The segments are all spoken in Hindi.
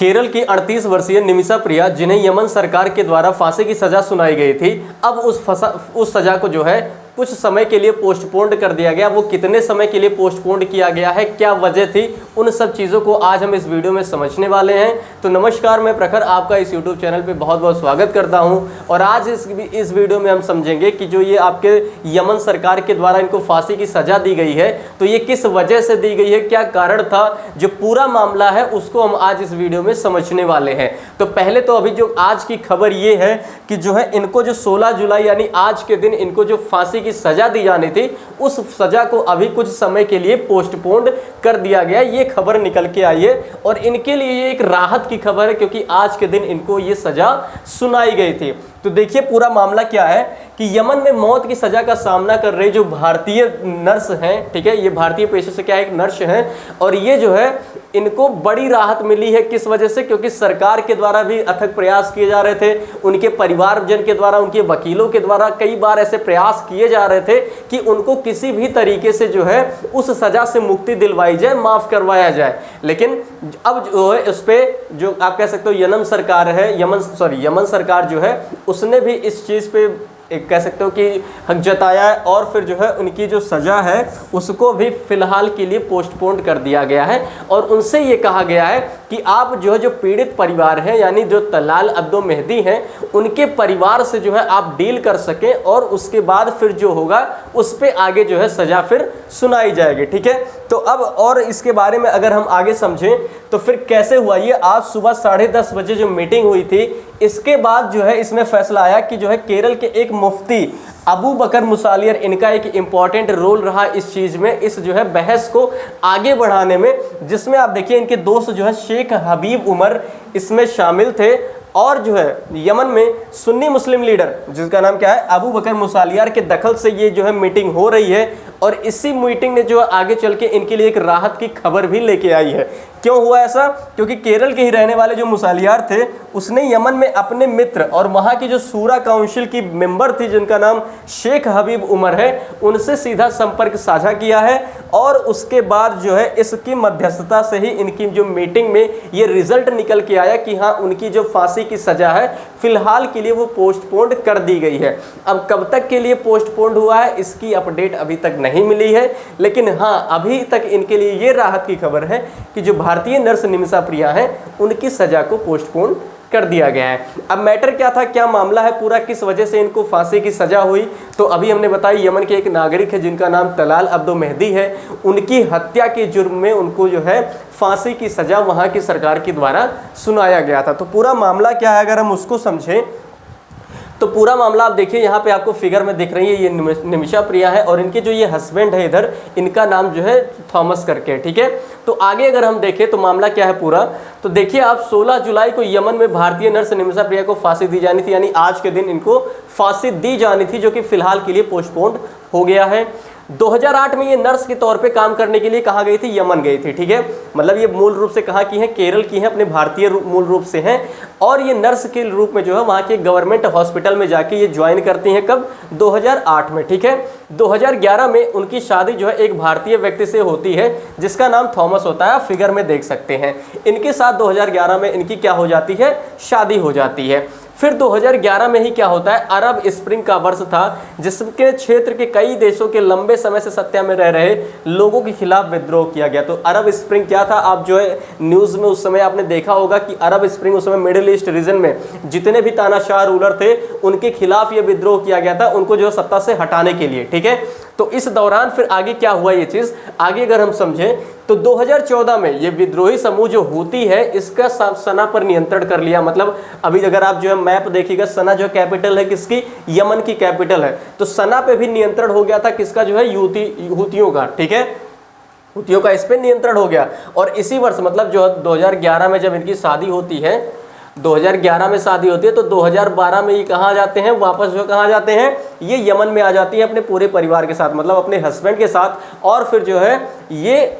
केरल की 38 वर्षीय निमिषा प्रिया, जिन्हें यमन सरकार के द्वारा फांसी की सजा सुनाई गई थी, अब उस सजा को जो है कुछ समय के लिए पोस्टपोन्ड कर दिया गया। वो कितने समय के लिए पोस्टपोन्ड किया गया है, क्या वजह थी, उन सब चीज़ों को आज हम इस वीडियो में समझने वाले हैं। तो नमस्कार, मैं प्रखर आपका इस यूट्यूब चैनल पे बहुत बहुत स्वागत करता हूं। और आज इस वीडियो में हम समझेंगे कि जो ये आपके यमन सरकार के द्वारा इनको फांसी की सज़ा दी गई है, तो ये किस वजह से दी गई है, क्या कारण था, जो पूरा मामला है उसको हम आज इस वीडियो में समझने वाले हैं। तो पहले तो अभी जो आज की खबर ये है कि जो है इनको जो 16 जुलाई यानी आज के दिन इनको जो फांसी की सजा दी जानी थी, उस सजा को अभी कुछ समय के लिए पोस्टपोन्ड कर दिया गया। ये खबर निकल के आई है और इनके लिए ये एक राहत की खबर है, क्योंकि आज के दिन इनको ये सजा सुनाई गई थी। तो देखिए पूरा मामला क्या है कि यमन में मौत की सजा का सामना कर रहे जो भारतीय नर्स हैं, ठीक है, ये भारतीय पेशे से क्या एक नर्स हैं, और ये जो है इनको बड़ी राहत मिली है। किस वजह से? क्योंकि सरकार के द्वारा भी अथक प्रयास किए जा रहे थे, उनके परिवारजन के द्वारा, उनके वकीलों के द्वारा कई बार ऐसे प्रयास किए जा रहे थे कि उनको किसी भी तरीके से जो है उस सजा से मुक्ति दिलवाई जाए, माफ़ करवाया जाए। लेकिन अब जो है उस पर जो आप कह सकते हो यमन सरकार है, यमन सरकार जो है उसने भी इस चीज़ पे एक कह सकते हो कि हक जताया है, और फिर जो है उनकी जो सज़ा है उसको भी फ़िलहाल के लिए पोस्टपोन्ड कर दिया गया है। और उनसे ये कहा गया है कि आप जो है जो पीड़ित परिवार हैं, यानी जो तलाल अब्दो मेहदी हैं, उनके परिवार से जो है आप डील कर सकें, और उसके बाद फिर जो होगा उस पर आगे जो है सज़ा फिर सुनाई जाएगी। ठीक है, तो अब और इसके बारे में अगर हम आगे समझें तो फिर कैसे हुआ ये, आज सुबह 10:30 बजे जो मीटिंग हुई थी, इसके बाद जो है इसमें फैसला आया कि जो है केरल के एक मुफ्ती अबू बकर मुसालियर, इनका एक इम्पॉर्टेंट रोल रहा इस चीज़ में, इस जो है बहस को आगे बढ़ाने में, जिसमें आप देखिए इनके दोस्त जो है शेख हबीब उमर इसमें शामिल थे। और जो है यमन में सुन्नी मुस्लिम लीडर जिसका नाम क्या है अबू बकर मुसालियार के दखल से ये जो है मीटिंग हो रही है, और इसी मीटिंग ने जो आगे चल के इनके लिए एक राहत की खबर भी लेके आई है। क्यों हुआ ऐसा? क्योंकि केरल के ही रहने वाले जो मुसालियार थे, उसने यमन में अपने मित्र और वहाँ की जो सूरा काउंसिल की मेंबर थी जिनका नाम शेख हबीब उमर है, उनसे सीधा संपर्क साझा किया है, और उसके बाद जो है इसकी मध्यस्थता से ही इनकी जो मीटिंग में ये रिजल्ट निकल के आया कि हाँ, उनकी जो फांसी की सज़ा है फिलहाल के लिए वो पोस्टपोन्ड कर दी गई है। अब कब तक के लिए पोस्टपोन्ड हुआ है इसकी अपडेट अभी तक नहीं मिली है, लेकिन हाँ अभी तक इनके लिए ये राहत की खबर है कि जो भारतीय नर्स निमिषा प्रिया है उनकी सज़ा को पोस्टपोन कर दिया गया है। अब मैटर क्या था, क्या मामला है पूरा, किस वजह से इनको फांसी की सज़ा हुई? तो अभी हमने बताया यमन के एक नागरिक है जिनका नाम तलाल अब्दो मेहदी है, उनकी हत्या के जुर्म में उनको जो है फांसी की सज़ा वहाँ की सरकार के द्वारा सुनाया गया था। तो पूरा मामला क्या है अगर हम उसको समझें तो पूरा मामला आप देखिए यहाँ पे आपको फिगर में दिख रही है, ये निमिषा प्रिया है, और इनके जो ये हस्बैंड है इधर, इनका नाम जो है थॉमस करके। ठीक है, तो आगे अगर हम देखें तो मामला क्या है पूरा, तो देखिए आप 16 जुलाई को यमन में भारतीय नर्स निमिषा प्रिया को फांसी दी जानी थी, यानी आज के दिन इनको फांसी दी जानी थी, जो कि फिलहाल के लिए पोस्टपोन्ड हो गया है। 2008 में ये नर्स के तौर पे काम करने के लिए कहाँ गई थी? यमन गई थी। ठीक है, मतलब ये मूल रूप से कहाँ की हैं? केरल की हैं, अपने भारतीय मूल रूप से हैं, और ये नर्स के रूप में जो है वहाँ के गवर्नमेंट हॉस्पिटल में जाके ये ज्वाइन करती हैं। कब? 2008 में। ठीक है, 2011 में उनकी शादी जो है एक भारतीय व्यक्ति से होती है जिसका नाम थॉमस होता है, आप फिगर में देख सकते हैं। इनके साथ 2011 में इनकी क्या हो जाती है? शादी हो जाती है। फिर 2011 में ही क्या होता है, अरब स्प्रिंग का वर्ष था, जिसके क्षेत्र के कई देशों के लंबे समय से सत्ता में रह रहे लोगों के खिलाफ विद्रोह किया गया। तो अरब स्प्रिंग क्या था, आप जो है न्यूज़ में उस समय आपने देखा होगा कि अरब स्प्रिंग उस समय मिडिल ईस्ट रीजन में जितने भी तानाशाह रूलर थे उनके खिलाफ ये विद्रोह किया गया था, उनको जो सत्ता से हटाने के लिए। ठीक है, तो इस दौरान फिर आगे क्या हुआ ये चीज़ आगे अगर हम समझें तो 2014 में ये विद्रोही समूह जो हूती है इसका सना पर नियंत्रण कर लिया। मतलब अभी अगर आप जो है मैप देखिएगा, सना जो कैपिटल है किसकी? यमन की कैपिटल है, तो सना पे भी नियंत्रण हो गया था किसका? जो है हूतियों का। ठीक है, हूतियों का इस पर नियंत्रण हो गया। और इसी वर्ष मतलब जो 2011 में जब इनकी शादी होती है, 2011 में शादी होती है, तो 2012 में ये कहाँ जाते हैं? वापस जो कहाँ जाते हैं? ये यमन में आ जाती है अपने पूरे परिवार के साथ, मतलब अपने हस्बैंड के साथ। और फिर जो है ये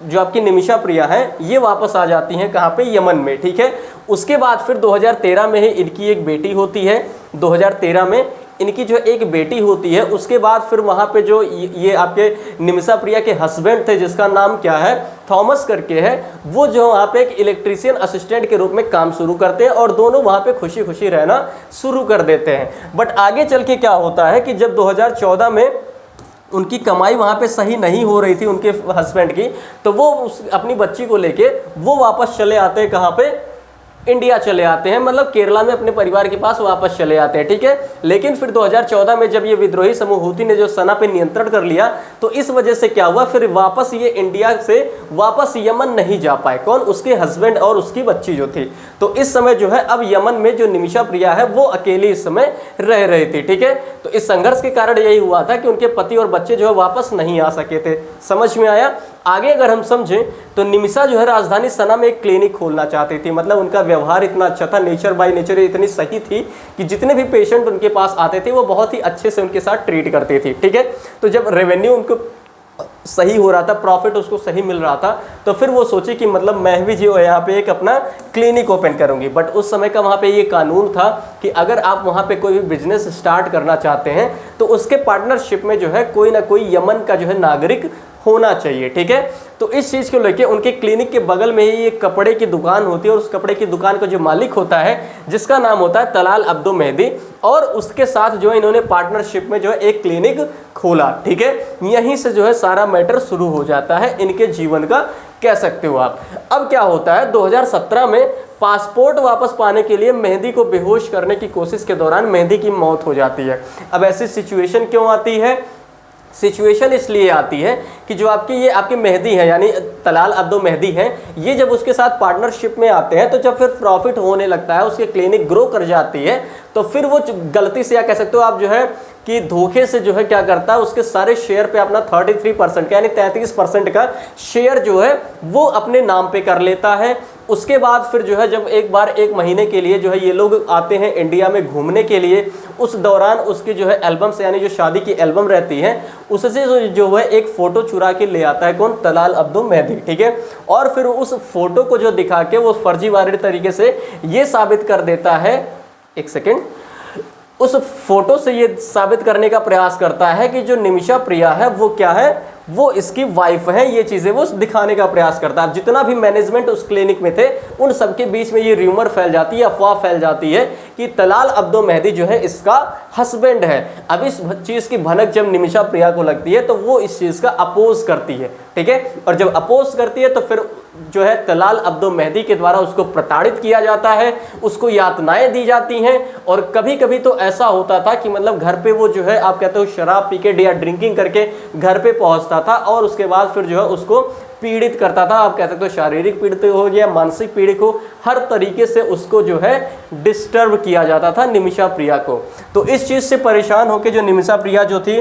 जो आपकी निमिषा प्रिया है ये वापस आ जाती हैं कहाँ पे? यमन में। ठीक है, उसके बाद फिर 2013 में ही इनकी एक बेटी होती है। 2013 में इनकी जो एक बेटी होती है, उसके बाद फिर वहाँ पे जो ये आपके निमिषा प्रिया के हस्बैंड थे जिसका नाम क्या है? थॉमस करके है, वो जो वहाँ पे एक इलेक्ट्रीशियन असिस्टेंट के रूप में काम शुरू करते हैं और दोनों वहाँ पे खुशी खुशी रहना शुरू कर देते हैं। बट आगे चल के क्या होता है कि जब 2014 में उनकी कमाई वहाँ पे सही नहीं हो रही थी उनके हस्बैंड की, तो वो अपनी बच्ची को लेके वो वापस चले आते हैं, कहाँ पे, इंडिया चले आते हैं, मतलब केरला में अपने परिवार के पास वापस चले आते हैं, ठीक है। लेकिन फिर 2014 में जब ये विद्रोही समूह हूथी ने जो सना पे नियंत्रण कर लिया, तो इस वजह से क्या हुआ, फिर वापस ये इंडिया से वापस यमन नहीं जा पाए। कौन? उसके हस्बैंड और उसकी बच्ची जो थी। तो इस समय जो है अब यमन में जो निमिषा प्रिया है वो अकेली इस समय रह रही थी, ठीक है। तो इस संघर्ष के कारण यही हुआ था कि उनके पति और बच्चे जो है वापस नहीं आ सके थे। समझ में आया? आगे अगर हम समझें तो निमिषा जो है राजधानी सना में एक क्लिनिक खोलना चाहती थी। मतलब उनका व्यवहार इतना अच्छा था, नेचर बाय नेचर इतनी सही थी कि जितने भी पेशेंट उनके पास आते थे वो बहुत ही अच्छे से उनके साथ ट्रीट करती थी, ठीक है। तो जब रेवेन्यू उनको सही हो रहा था, प्रॉफिट उसको सही मिल रहा था, तो फिर वो सोची कि मतलब मैं भी जो यहाँ पे एक अपना क्लिनिक ओपन करूंगी। बट उस समय का वहाँ पे ये कानून था कि अगर आप वहाँ पे कोई भी बिजनेस स्टार्ट करना चाहते हैं तो उसके पार्टनरशिप में जो है कोई ना कोई यमन का जो है नागरिक होना चाहिए, ठीक है। तो इस चीज़ को लेके उनके क्लिनिक के बगल में ही एक कपड़े की दुकान होती है और उस कपड़े की दुकान का जो मालिक होता है जिसका नाम होता है तलाल अब्दो मेहदी, और उसके साथ जो है इन्होंने पार्टनरशिप में जो है एक क्लिनिक खोला, ठीक है। यहीं से जो है सारा मैटर शुरू हो जाता है इनके जीवन का, कह सकते हो आप। अब क्या होता है, 2017 में पासपोर्ट वापस पाने के लिए मेहदी को बेहोश करने की कोशिश के दौरान मेहदी की मौत हो जाती है। अब ऐसी सिचुएशन क्यों आती है? सिचुएशन इसलिए आती है कि जो आपके मेहदी है यानी तलाल अब्दो मेहदी है, ये जब उसके साथ पार्टनरशिप में आते हैं तो जब फिर प्रॉफिट होने लगता है, उसकी क्लिनिक ग्रो कर जाती है, तो फिर वो गलती से या कह सकते हो आप जो है कि धोखे से जो है क्या करता है, उसके सारे शेयर पे अपना 33% का यानी 33% का शेयर जो है वो अपने नाम पे कर लेता है। उसके बाद फिर जो है जब एक बार 1 महीने के लिए जो है ये लोग आते हैं इंडिया में घूमने के लिए, उस दौरान उसकी जो है एल्बम्स यानी जो शादी की एल्बम रहती है उससे जो है एक फ़ोटो चुरा के ले आता है, कौन? तलाल अब्दो मेहदी, ठीक है। और फिर उस फोटो को जो दिखा के वो फर्जीवाड़े तरीके से ये साबित कर देता है, एक सेकेंड, उस फोटो से ये साबित करने का प्रयास करता है कि जो निमिषा प्रिया है वो क्या है, वो इसकी वाइफ है। ये चीज़ें वो दिखाने का प्रयास करता है। जितना भी मैनेजमेंट उस क्लिनिक में थे उन सबके बीच में ये र्यूमर फैल जाती है, अफवाह फैल जाती है कि तलाल अब्दो मेहदी जो है इसका हस्बैंड है। अब इस चीज़ की भनक जब निमिषा प्रिया को लगती है तो वो इस चीज़ का अपोज करती है, ठीक है। और जब अपोज करती है तो फिर जो है तलाल अब्दो मेहदी के द्वारा उसको प्रताड़ित किया जाता है, उसको यातनाएं दी जाती हैं। और कभी कभी तो ऐसा होता था कि मतलब घर पे वो जो है आप कहते हो शराब पी के या ड्रिंकिंग करके घर पे पहुंचता था और उसके बाद फिर जो है उसको पीड़ित करता था। आप कह सकते हो शारीरिक पीड़ित हो या मानसिक पीड़ित हो, हर तरीके से उसको जो है डिस्टर्ब किया जाता था निमिषा प्रिया को। तो इस चीज़ से परेशान होकर जो निमिषा प्रिया जो थी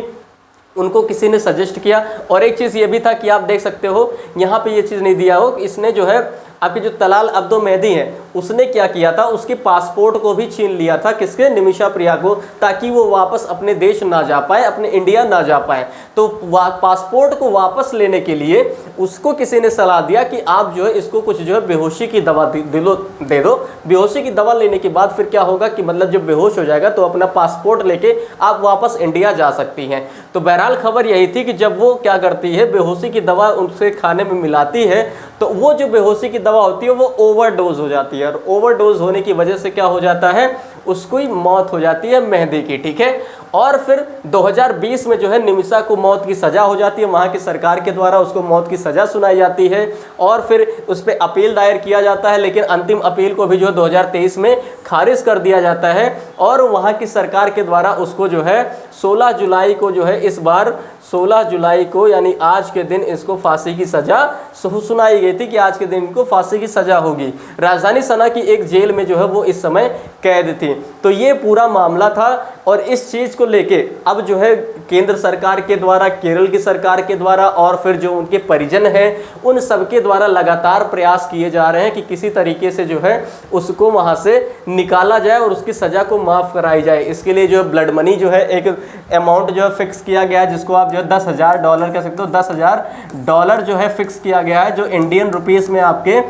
उनको किसी ने सजेस्ट किया। और एक चीज़ ये भी था कि आप देख सकते हो यहाँ पे ये चीज़ नहीं दिया हो, इसने जो है आपके जो तलाल अब्दो मेहदी है उसने क्या किया था, उसके पासपोर्ट को भी छीन लिया था, किसके? निमिषा प्रिया को, ताकि वो वापस अपने देश ना जा पाए, अपने इंडिया ना जा पाए। तो पासपोर्ट को वापस लेने के लिए उसको किसी ने सलाह दिया कि आप जो है इसको कुछ जो है बेहोशी की दवा दे दो। बेहोशी की दवा लेने के बाद फिर क्या होगा कि मतलब जब बेहोश हो जाएगा तो अपना पासपोर्ट लेके आप वापस इंडिया जा सकती हैं। तो बहरहाल खबर यही थी कि जब वो क्या करती है, बेहोशी की दवा उनसे खाने में मिलाती है, तो वो जो बेहोशी की दवा होती है वो ओवरडोज हो जाती है। और ओवरडोज होने की वजह से क्या हो जाता है, उसको ही मौत हो जाती है मेहदी की, ठीक है। और फिर 2020 में जो है निमिषा को मौत की सज़ा हो जाती है, वहाँ की सरकार के द्वारा उसको मौत की सज़ा सुनाई जाती है। और फिर उस पर अपील दायर किया जाता है, लेकिन अंतिम अपील को भी जो 2023 में खारिज कर दिया जाता है। और वहाँ की सरकार के द्वारा उसको जो है 16 जुलाई को जो है, इस बार 16 जुलाई को यानी आज के दिन इसको फांसी की सज़ा सुनाई गई थी कि आज के दिन इनको फांसी की सज़ा होगी। राजधानी सना की एक जेल में जो है वो इस समय कैद थी। तो ये पूरा मामला था। और इस चीज़ को लेके अब जो है केंद्र सरकार के द्वारा, केरल की सरकार के द्वारा और फिर जो उनके परिजन हैं उन सबके द्वारा लगातार प्रयास किए जा रहे हैं कि किसी तरीके से जो है उसको वहाँ से निकाला जाए और उसकी सज़ा को माफ़ कराई जाए। इसके लिए जो ब्लड मनी जो है एक अमाउंट जो है फिक्स किया गया है, जिसको आप जो है $10,000 कह सकते हो, $10,000 जो है फिक्स किया गया है, जो इंडियन रुपीज़ में आपके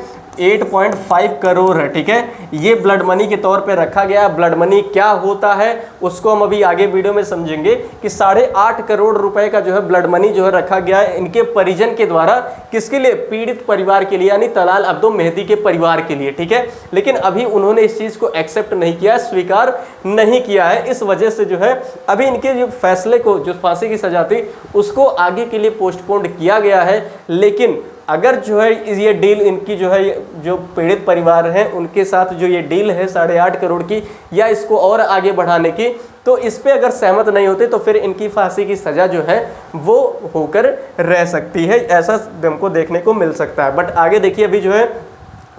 8.5 करोड़ है। ठीक है, ये ब्लड मनी के तौर पे रखा गया। ब्लड मनी क्या होता है उसको हम अभी आगे वीडियो में समझेंगे कि 8.5 करोड़ रुपए का जो है ब्लड मनी जो है रखा गया है इनके परिजन के द्वारा। किसके लिए? पीड़ित परिवार के लिए, यानी तलाल अब्दो मेहदी के परिवार के लिए। ठीक है, लेकिन अभी उन्होंने इस चीज को एक्सेप्ट नहीं किया, स्वीकार नहीं किया है। इस वजह से जो है अभी इनके जो फैसले को, जो फांसी की सजा थी उसको आगे के लिए पोस्टपोन्ड किया गया है। लेकिन अगर जो है ये डील इनकी जो है, जो पीड़ित परिवार हैं उनके साथ जो ये डील है 8.5 करोड़ की, या इसको और आगे बढ़ाने की, तो इस पे अगर सहमत नहीं होते तो फिर इनकी फांसी की सज़ा जो है वो होकर रह सकती है। ऐसा हमको देखने को मिल सकता है। बट आगे देखिए, अभी जो है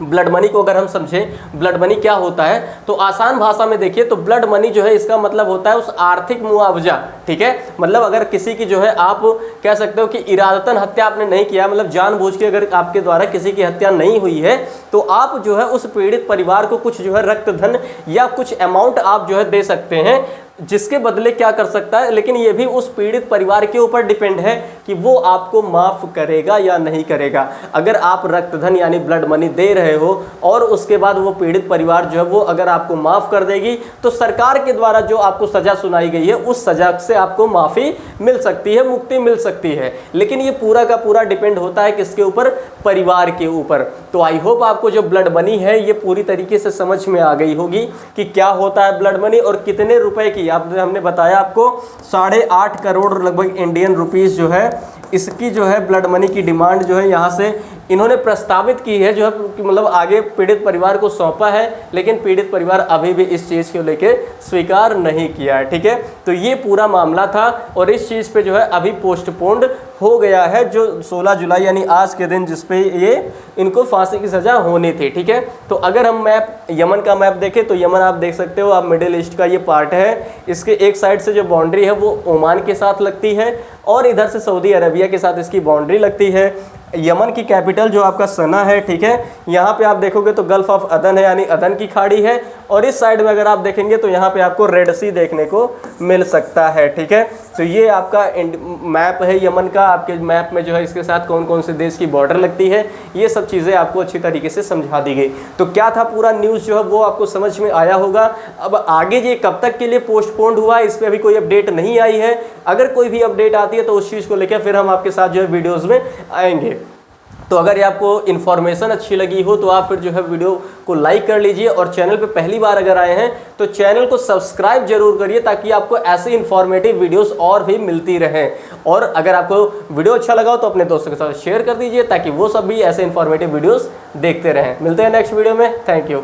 ब्लड मनी को अगर हम समझें, ब्लड मनी क्या होता है तो आसान भाषा में देखिए तो ब्लड मनी जो है इसका मतलब होता है उस आर्थिक मुआवजा। ठीक है, मतलब अगर किसी की जो है, आप कह सकते हो कि इरादतन हत्या आपने नहीं किया, मतलब जानबूझ के अगर आपके द्वारा किसी की हत्या नहीं हुई है तो आप जो है उस पीड़ित परिवार को कुछ जो है रक्त धन या कुछ अमाउंट आप जो है दे सकते हैं, जिसके बदले क्या कर सकता है, लेकिन ये भी उस पीड़ित परिवार के ऊपर डिपेंड है कि वो आपको माफ़ करेगा या नहीं करेगा। अगर आप रक्तधन यानी ब्लड मनी दे रहे हो और उसके बाद वो पीड़ित परिवार जो है वो अगर आपको माफ़ कर देगी तो सरकार के द्वारा जो आपको सज़ा सुनाई गई है उस सज़ा से आपको माफ़ी मिल सकती है, मुक्ति मिल सकती है। लेकिन ये पूरा का पूरा डिपेंड होता है किसके ऊपर? परिवार के ऊपर। तो आई होप आपको जो ब्लड मनी है ये पूरी तरीके से समझ में आ गई होगी कि क्या होता है ब्लड मनी और कितने रुपए की, हमने बताया आपको 8.5 करोड़ लगभग इंडियन रुपीस जो है इसकी जो है ब्लड मनी की डिमांड जो है यहाँ से इन्होंने प्रस्तावित की है, जो है मतलब आगे पीड़ित परिवार को सौंपा है, लेकिन पीड़ित परिवार अभी भी इस चीज़ को लेके स्वीकार नहीं किया है। ठीक है, तो ये पूरा मामला था और इस चीज़ पे जो है अभी पोस्टपोन्ड हो गया है, जो 16 जुलाई यानी आज के दिन जिस पे ये इनको फांसी की सज़ा होनी थी। ठीक है, तो अगर हम मैप, यमन का मैप देखें तो यमन आप देख सकते हो, आप मिडिल ईस्ट का ये पार्ट है। इसके एक साइड से जो बाउंड्री है वो ओमान के साथ लगती है और इधर से सऊदी अरबिया के साथ इसकी बाउंड्री लगती है। यमन की कैपिटल जो आपका सना है। ठीक है, यहाँ पे आप देखोगे तो गल्फ ऑफ अदन है यानी अदन की खाड़ी है, और इस साइड में अगर आप देखेंगे तो यहाँ पे आपको रेड सी देखने को मिल सकता है। ठीक है, तो ये आपका मैप है यमन का। आपके मैप में जो है इसके साथ कौन कौन से देश की बॉर्डर लगती है ये सब चीज़ें आपको अच्छी तरीके से समझा दी गई। तो क्या था पूरा न्यूज़ जो है वो आपको समझ में आया होगा। अब आगे ये कब तक के लिए पोस्टपोन्ड हुआ इस पर अभी कोई अपडेट नहीं आई है। अगर कोई भी अपडेट आती है तो उस चीज़ को लेकर फिर हम आपके साथ जो है वीडियोज़ में आएंगे। तो अगर ये आपको इन्फॉर्मेशन अच्छी लगी हो तो आप फिर जो है वीडियो को लाइक कर लीजिए, और चैनल पे पहली बार अगर आए हैं तो चैनल को सब्सक्राइब जरूर करिए ताकि आपको ऐसे इन्फॉर्मेटिव वीडियोस और भी मिलती रहें। और अगर आपको वीडियो अच्छा लगा हो तो अपने दोस्तों के साथ शेयर कर दीजिए ताकि वो सब भी ऐसे इन्फॉर्मेटिव वीडियोस देखते रहें। मिलते हैं नेक्स्ट वीडियो में। Thank you.